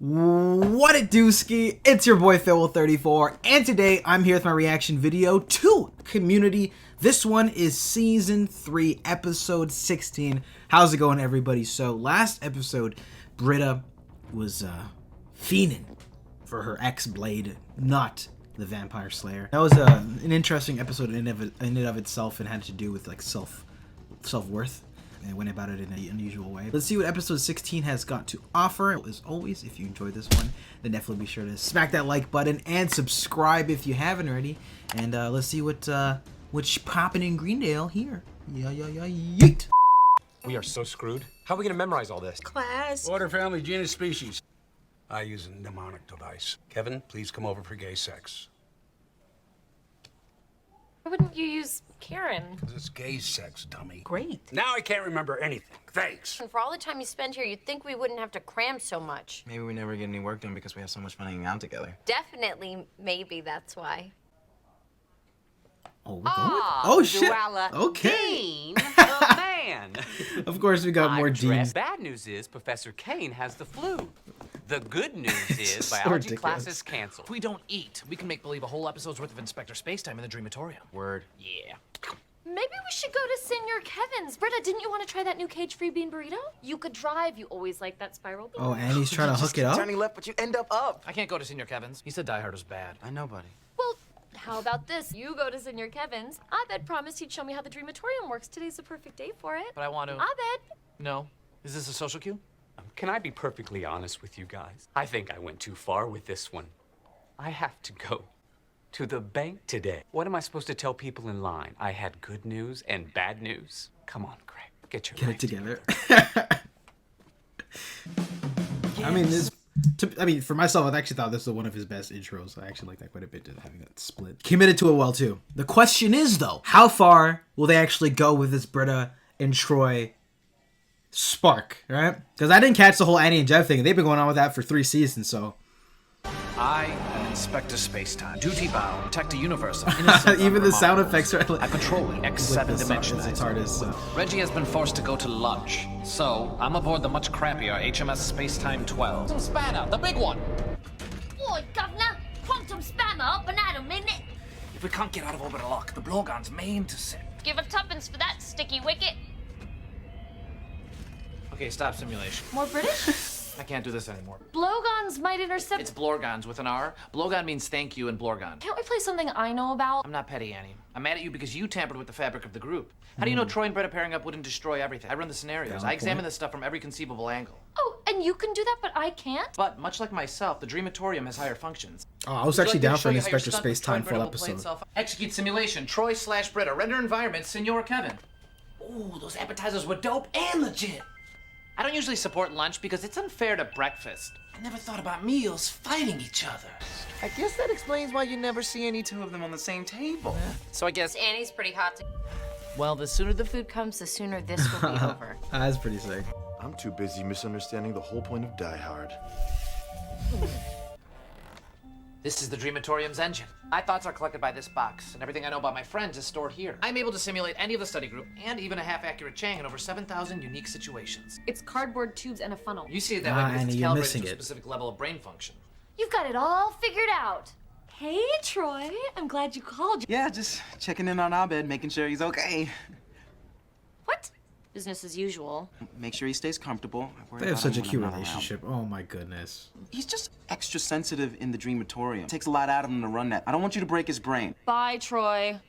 What it do, ski? It's your boy Phil34, and today I'm here with my reaction video to Community. This one is season 3, episode 16. How's it going, everybody? So last episode, Britta was fiending for her ex-blade, not the Vampire Slayer. That was an interesting episode in and of itself, and had to do with like self-worth. And went about it in an unusual way. Let's see what episode 16 has got to offer. As always, if you enjoyed this one, then definitely be sure to smack that like button and subscribe if you haven't already. And let's see what's popping in Greendale here. Yeet. We are so screwed. How are we gonna memorize all this? Class. Order, family, genus, species. I use a mnemonic device. Kevin, please come over for gay sex. Why wouldn't you use Karen? Because it's gay sex, dummy. Great. Now I can't remember anything. Thanks. And for all the time you spend here, you'd think we wouldn't have to cram so much. Maybe we never get any work done because we have so much fun hanging out together. Definitely, maybe that's why. Oh, we're going with... Oh shit. Duala Okay. Dean, the man. Of course, we got more I'm Deans. dressed. Bad news is Professor Kane has the flu. The good news is So biology ridiculous. class is canceled. If we don't eat, we can make believe a whole episode's worth of Inspector Spacetime in the Dreamatorium. Word. Yeah. Maybe we should go to Senor Kevin's. Britta, didn't you want to try that new cage-free bean burrito? You could drive. You always like that spiral bean. Oh, and he's trying to hook it up? Turning left, but you end up. I can't go to Senor Kevin's. He said Die Hard was bad. I know, buddy. Well, how about this? You go to Senor Kevin's. Abed promised he'd show me how the Dreamatorium works. Today's the perfect day for it. But I want to... Abed. No. Is this a social cue? Can I be perfectly honest with you guys? I think I went too far with this one. I have to go to the bank today. What am I supposed to tell people in line? I had good news and bad news. Come on, Greg. Get your Get life it together. I mean, for myself, I actually thought this was one of his best intros. I actually like that quite a bit, having that split. Committed to it well, too. The question is, though, how far will they actually go with this Britta and Troy spark, right? Because I didn't catch the whole Annie and Jeff thing. They've been going on with that for 3 seasons, so. I am Inspector Spacetime. Duty bound, protect a universe. Even the sound effects are like... I patrol the X7 dimensions. It's artists, so. Reggie has been forced to go to lunch, so I'm aboard the much crappier HMS Spacetime 12. Some spanner, the big one. Oi, governor. Quantum spammer, banana minute. If we can't get out of orbital lock, the blowgun's may intercept. Give a tuppence for that, sticky wicket. Okay, stop simulation. More British? I can't do this anymore. Blowguns might intercept. It's Blorgons with an R. Blowgun means thank you in Blorgon. Can't we play something I know about? I'm not petty, Annie. I'm mad at you because you tampered with the fabric of the group. How do you know Troy and Britta pairing up wouldn't destroy everything? I run the scenarios. I examine this stuff from every conceivable angle. Oh, and you can do that, but I can't? But, much like myself, the Dreamatorium has higher functions. Oh, I was actually down for an Inspector Spacetime full episode. Execute simulation. Troy/Britta. Render environment. Senor Kevin. Ooh, those appetizers were dope and legit. I don't usually support lunch because it's unfair to breakfast. I never thought about meals fighting each other. I guess that explains why you never see any two of them on the same table. So I guess... Annie's pretty hot. Well, the sooner the Food comes, the sooner this will be over. That's pretty sick. I'm too busy misunderstanding the whole point of Die Hard. This is the Dreamatorium's engine. My thoughts are collected by this box, and everything I know about my friends is stored here. I'm able to simulate any of the study group, and even a half-accurate Chang in over 7,000 unique situations. It's cardboard tubes and a funnel. You see it that way because Annie, it's you're calibrated missing to a it. specific level of brain function. You've got it all figured out. Hey, Troy. I'm glad you called. Yeah, just checking in on Abed, making sure he's okay. What? Business as usual. Make sure he stays comfortable. I worry They have about such a him when cute I'm not around. relationship. Oh my goodness. He's just extra sensitive in the Dreamatorium. Takes a lot out of him to run that. I don't want you to break his brain. Bye, Troy.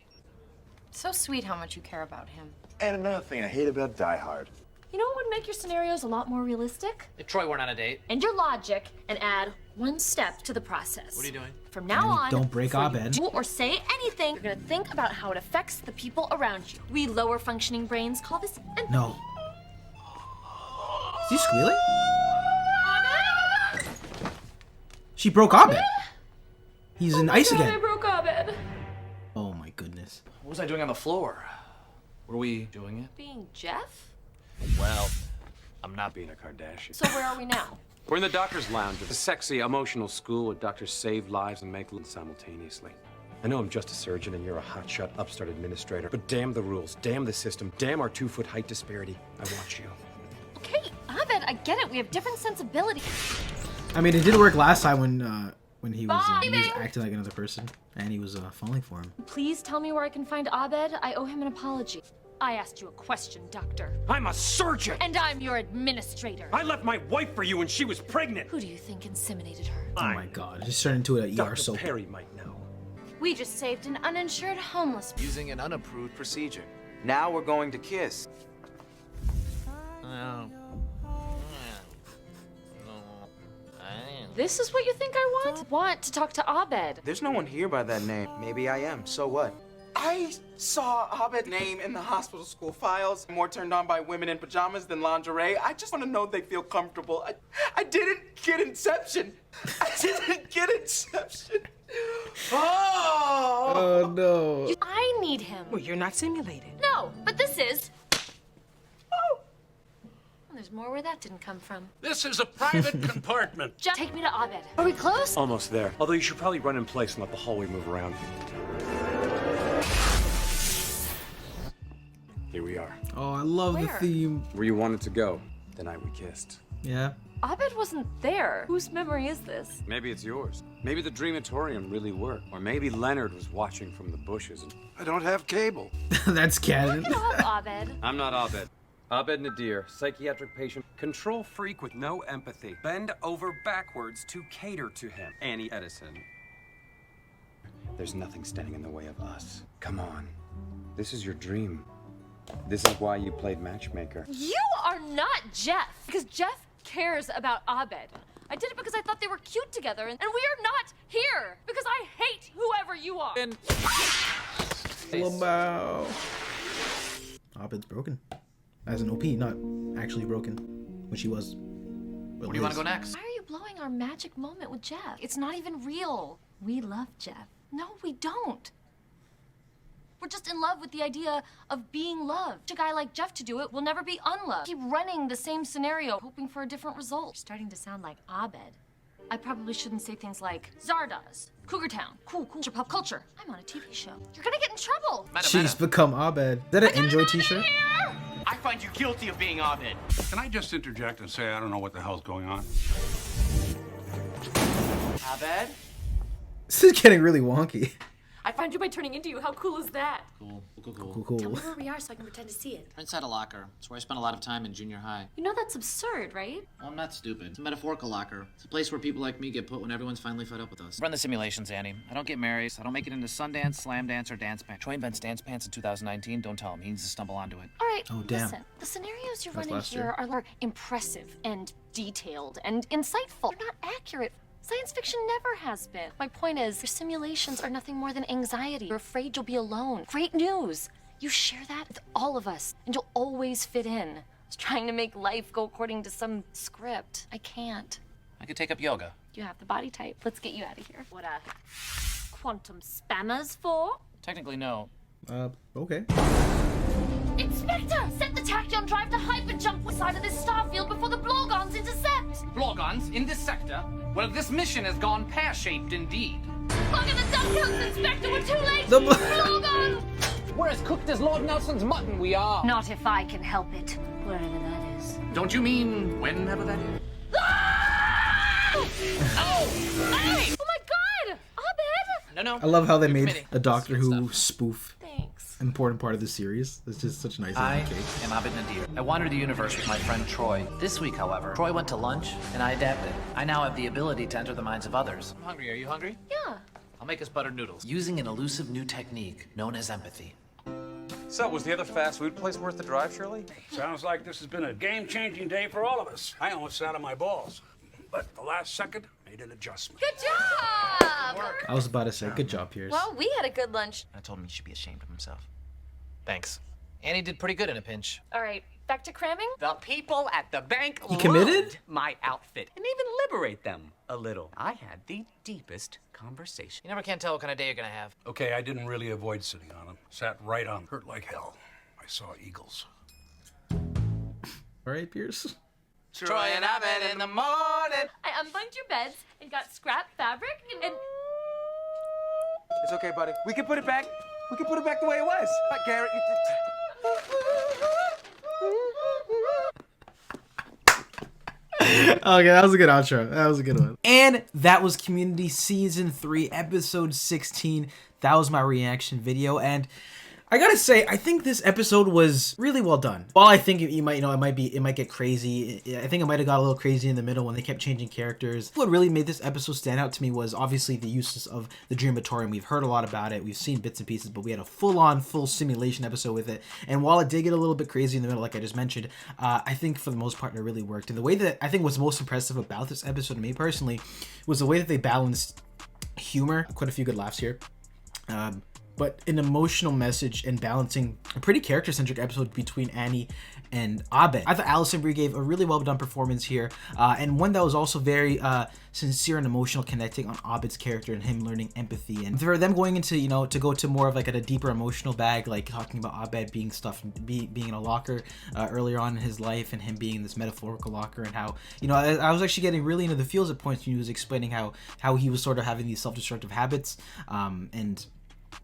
So sweet how much you care about him. And another thing I hate about Die Hard. You know what would make your scenarios a lot more realistic? If Troy weren't on a date, And your logic, and add one step to the process. what are you doing? From now on, don't break before you Abed. do or say anything, you're gonna think about how it affects the people around you. We lower functioning brains call this empathy. No. Is he squealing? She broke Abed. He's in ice I again. broke Abed. Oh my goodness. What was I doing on the floor? Were we doing it? Being Jeff? Well, I'm not being a Kardashian. So where are we now? We're in the doctor's lounge at a sexy, emotional school where doctors save lives and make living simultaneously. I know I'm just a surgeon and you're a hotshot upstart administrator, but damn the rules, damn the system, damn our 2-foot height disparity. I want you. Okay, Abed, I get it. We have different sensibilities. I mean, it did work last time when he was acting like another person, and he was falling for him. Please tell me where I can find Abed. I owe him an apology. I asked you a question, Doctor. I'm a surgeon! And I'm your administrator. I left my wife for you when she was pregnant! Who do you think inseminated her? Oh my god, it just turned into an ER Dr. soap. Perry might know. We just saved an uninsured homeless. Using an unapproved procedure. Now we're going to kiss. This is what you think I want? Want to talk to Abed. There's no one here by that name. Maybe I am. So what? I saw Abed's name in the hospital school files. More turned on by women in pajamas than lingerie. I just want to know they feel comfortable. I didn't get Inception. I didn't get Inception. Oh! Oh no. I need him. Well, you're not simulated. No, but this is. Oh. Well, there's more where that didn't come from. This is a private compartment. Just take me to Abed. Are we close? Almost there. Although you should probably run in place and let the hallway move around. Here we are. Oh, I love the Where? theme. Where you wanted to go, the night we kissed. Yeah. Abed wasn't there. Whose memory is this? Maybe it's yours. Maybe the Dreamatorium really worked. Or maybe Leonard was watching from the bushes. And... I don't have cable. That's canon. Love Abed. I'm not Abed. Abed Nadir, psychiatric patient, control freak with no empathy. Bend over backwards to cater to him. Annie Edison. There's nothing standing in the way of us. Come on. This is your dream. This is why you played matchmaker. You are not Jeff. Because Jeff cares about Abed. I did it because I thought they were cute together, and we are not here because I hate whoever you are. Lamau. Abed's broken. As an OP, not actually broken, which he was. Where do you want to go next? Why are you blowing our magic moment with Jeff? It's not even real. We love Jeff. No, we don't. We're just in love with the idea of being loved. A guy like Jeff to do it will never be unloved. Keep running the same scenario, hoping for a different result. You're starting to sound like Abed. I probably shouldn't say things like Zardoz, Cougar Town, cool, pop culture. I'm on a TV show. You're gonna get in trouble. She's become Abed. Is that an Enjoy t-shirt? I find you guilty of being Abed. Can I just interject and say I don't know what the hell's going on? Abed? This is getting really wonky. I found you by turning into you. How cool is that? Cool. Tell me where we are so I can pretend to see it. We're inside a locker. It's where I spent a lot of time in junior high. You know that's absurd, right? Well, I'm not stupid. It's a metaphorical locker. It's a place where people like me get put when everyone's finally fed up with us. Run the simulations, Annie. I don't get married. I don't make it into Sundance, Slam Dance, or Dance Pants. Troy invents Dance Pants in 2019. Don't tell him. He needs to stumble onto it. All right, Oh, damn. listen. The scenarios you're That's running last here year. are more impressive and detailed and insightful. They're not accurate. Science fiction never has been. My point is, your simulations are nothing more than anxiety. You're afraid you'll be alone. Great news. You share that with all of us, and you'll always fit in. I was trying to make life go according to some script. I can't. I could take up yoga. You have the body type. Let's get you out of here. What quantum spammers for? Technically, no. Okay. Inspector, set the tachyon drive to hyperjump side of this starfield before the Blorgons intercept. Blorgons in this sector? Well, this mission has gone pear-shaped indeed. Look at the duck coats, Inspector. We're too late. The Blorgon! We're as cooked as Lord Nelson's mutton, we are. Not if I can help it, wherever that is. Don't you mean whenever that is? Oh! Hey! Oh my God! Abed! No. I love how they made committee. a Doctor That's good Who stuff. spoof Thanks. important part of the series. It's just such a nice I little cake. am Abed Nadir. I wandered the universe with my friend Troy. This week, however, Troy went to lunch, and I adapted. I now have the ability to enter the minds of others. I'm hungry. Are you hungry? Yeah. I'll make us buttered noodles using an elusive new technique known as empathy. So, was the other fast food place worth the drive, Shirley? Sounds like this has been a game-changing day for all of us. I almost sat on my balls. But at the last second, made an adjustment. Good job! I was about to say, good job, Pierce. Well, we had a good lunch. I told him he should be ashamed of himself. Thanks. Annie did pretty good in a pinch. All right, back to cramming? The people at the bank You committed? loved my outfit and even liberate them a little. I had the deepest conversation. You never can tell what kind of day you're gonna have. Okay, I didn't really avoid sitting on him. Sat right on him. Hurt like hell. I saw eagles. All right, Pierce. Troy and Abed in the morning. I unbunked your beds and got scrap fabric and... It's okay, buddy. We can put it back. We can put it back the way it was. Garrett. Okay, that was a good outro. That was a good one. And that was Community Season 3, Episode 16. That was my reaction video, and I gotta say, I think this episode was really well done. While I think it might get crazy. I think it might have got a little crazy in the middle when they kept changing characters. What really made this episode stand out to me was obviously the uses of the Dreamatorium. We've heard a lot about it. We've seen bits and pieces, but we had a full simulation episode with it. And while it did get a little bit crazy in the middle, like I just mentioned, I think for the most part it really worked. And the way that I think was most impressive about this episode to me personally was the way that they balanced humor. Quite a few good laughs here. But an emotional message and balancing a pretty character-centric episode between Annie and Abed. I thought Alison Brie gave a really well-done performance here, and one that was also very sincere and emotional, connecting on Abed's character and him learning empathy. And for them going into, to go to more of like a deeper emotional bag, like talking about Abed being stuffed, being in a locker earlier on in his life, and him being in this metaphorical locker, and how, I was actually getting really into the feels at points when he was explaining how he was sort of having these self-destructive habits, and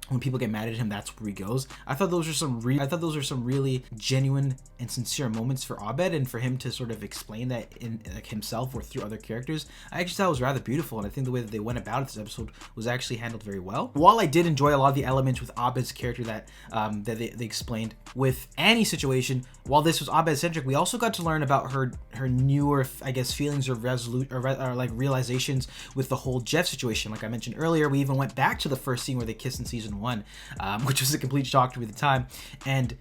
when people get mad at him, that's where he goes. I thought those are some really genuine and sincere moments for Abed, and for him to sort of explain that in like himself or through other characters. I actually thought it was rather beautiful, and I think the way that they went about this episode was actually handled very well. While I did enjoy a lot of the elements with Abed's character that they explained with Annie's situation, while this was Abed-centric, we also got to learn about her newer, I guess, feelings or like realizations with the whole Jeff situation. Like I mentioned earlier, we even went back to the first scene where they kissed in season 1, which was a complete shock to me at the time, and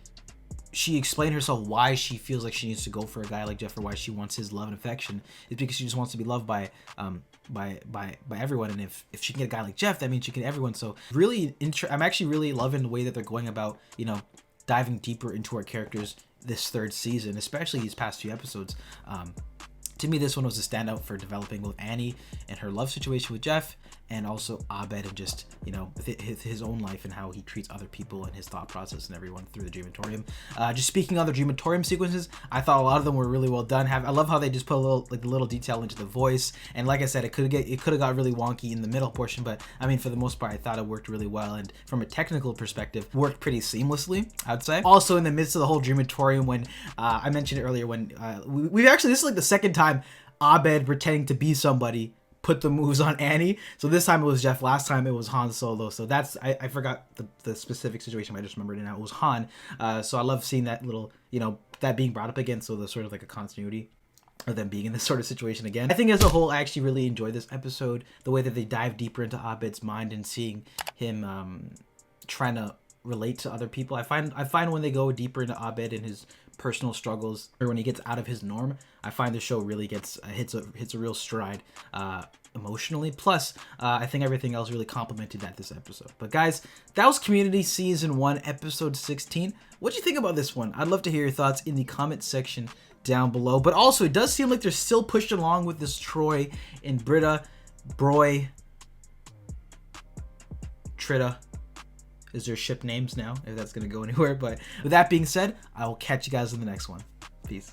she explained herself why she feels like she needs to go for a guy like Jeff, or why she wants his love and affection. It's because she just wants to be loved by everyone, and if she can get a guy like Jeff, that means she can get everyone. So really, I'm actually really loving the way that they're going about, diving deeper into our characters this third season, especially these past few episodes. To me, this one was a standout for developing both Annie and her love situation with Jeff, and also Abed and just, his own life and how he treats other people and his thought process and everyone through the Dreamatorium. Just speaking of the Dreamatorium sequences, I thought a lot of them were really well done. I love how they just put a little detail into the voice, and like I said, it could have got really wonky in the middle portion, but I mean, for the most part, I thought it worked really well, and from a technical perspective, worked pretty seamlessly, I'd say. Also, in the midst of the whole Dreamatorium, when I mentioned earlier, when we actually, this is like the second time Abed pretending to be somebody put the moves on Annie. So this time it was Jeff, last time it was Han Solo. So that's, I forgot the specific situation, I just remembered it now. It was Han. So I love seeing that little, that being brought up again. So there's sort of like a continuity of them being in this sort of situation again. I think as a whole, I actually really enjoyed this episode. The way that they dive deeper into Abed's mind and seeing him trying to relate to other people. I find when they go deeper into Abed and his personal struggles, or when he gets out of his norm, I find the show really hits a real stride emotionally. Plus, I think everything else really complemented that this episode. But guys, that was Community Season 1, Episode 16. What do you think about this one? I'd love to hear your thoughts in the comment section down below. But also, it does seem like they're still pushing along with this Troy and Britta, Broy, Tritta. Is their ship names now, if that's going to go anywhere. But with that being said, I will catch you guys in the next one. Peace.